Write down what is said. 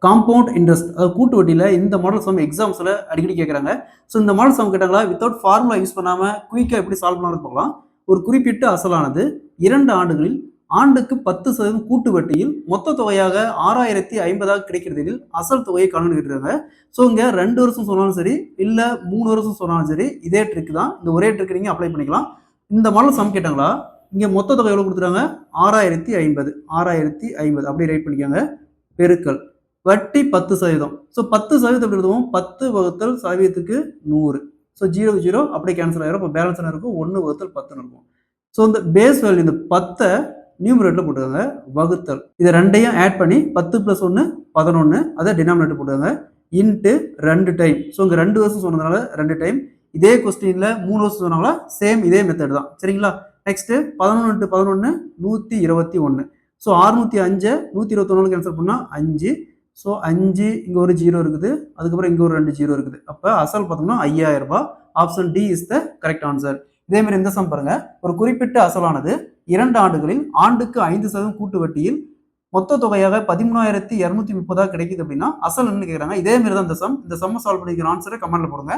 Compound interest, அதாவது கூட்டு வட்டியில இந்த மாடல் சம் எக்ஸாம்ஸ்ல அடிக்கடி கேட்குறாங்க. ஸோ இந்த மாடல் சம் கேட்டாங்களா வித்தவுட் ஃபார்முலா யூஸ் பண்ணாம குயிக்கா எப்படி சால்வ் பண்ணலாம்னு பார்க்கலாம். ஒரு குறிப்பிட்ட அசலானது 2 ஆண்டுகளில் ஆண்டுக்கு 10% கூட்டு வட்டியில் மொத்த தொகையாக 6050 கிடைக்கிறதில் அசல் தொகையை காணும்னு கேட்டிருக்காங்க. ஸோ இங்க 2 வருஷம் சொன்னாலும் சரி, இல்ல 3 வருஷம் சொன்னாலும் சரி, இதே ட்ரிக் தான். இந்த ஒரே ட்ரிக் நீங்க அப்ளை பண்ணிக்கலாம். இந்த மாடல் சம் கேட்டாங்களா இங்க மொத்த தொகை எவ்வளவு கொடுத்துருக்காங்க? 6050 6050 அப்படியே ரைட் பண்ணிக்கோங்க. பெருக்கல் வட்டி 10%. ஸோ 10% எப்படி எழுதுவோம்? 10 வகுத்தல் சதவீதத்துக்கு 100. ஸோ 0 0 அப்படியே கேன்சல் ஆயிரும். இப்போ பேலன்ஸ் என்ன இருக்கும்? 1 வகுத்தல் 10 இருக்கும். ஸோ இந்த பேஸ் வேல்யூ இந்த 10 நியூமரேட்டர்ல போட்டுக்கோங்க. வகுத்தல் இதை ரெண்டையும் ஆட் பண்ணி 10 + 1 11 அதை டினாமினேட்டர் போட்டுக்கோங்க. Into 2 time. ஸோ இங்க 2 வருஷம் சொன்னதுனால 2 டைம். இதே கொஸ்டின்ல 3 வருஷம் சொன்னாங்களா சேம் இதே மெத்தட் தான். சரிங்களா? நெக்ஸ்ட் 11 × 11 121. ஸோ 605 121 கேன்சல் பண்ணா 5. ஸோ 5 இங்க ஒரு 0 இருக்குது. அதுக்கப்புறம் இங்க ஒரு 2 0 இருக்குது. அப்ப அசல் பார்த்தோம்னா 5000 ரூபாய். Option D is the correct answer. இதே மாதிரி இந்த சம் பாருங்க. ஒரு குறிப்பிட்ட அசலானது 2 ஆண்டுகளில் ஆண்டுக்கு 5% கூட்டு வட்டியில் மொத்த தொகையாக 13,230 கிடைக்குது அப்படின்னா அசல் என்ன கேட்குறாங்க. இதே மாதிரி தான் இந்த சம். இந்த சம்மை சால்வ் பண்ணிக்கிற ஆன்சரை கமெண்ட்ல போடுங்க.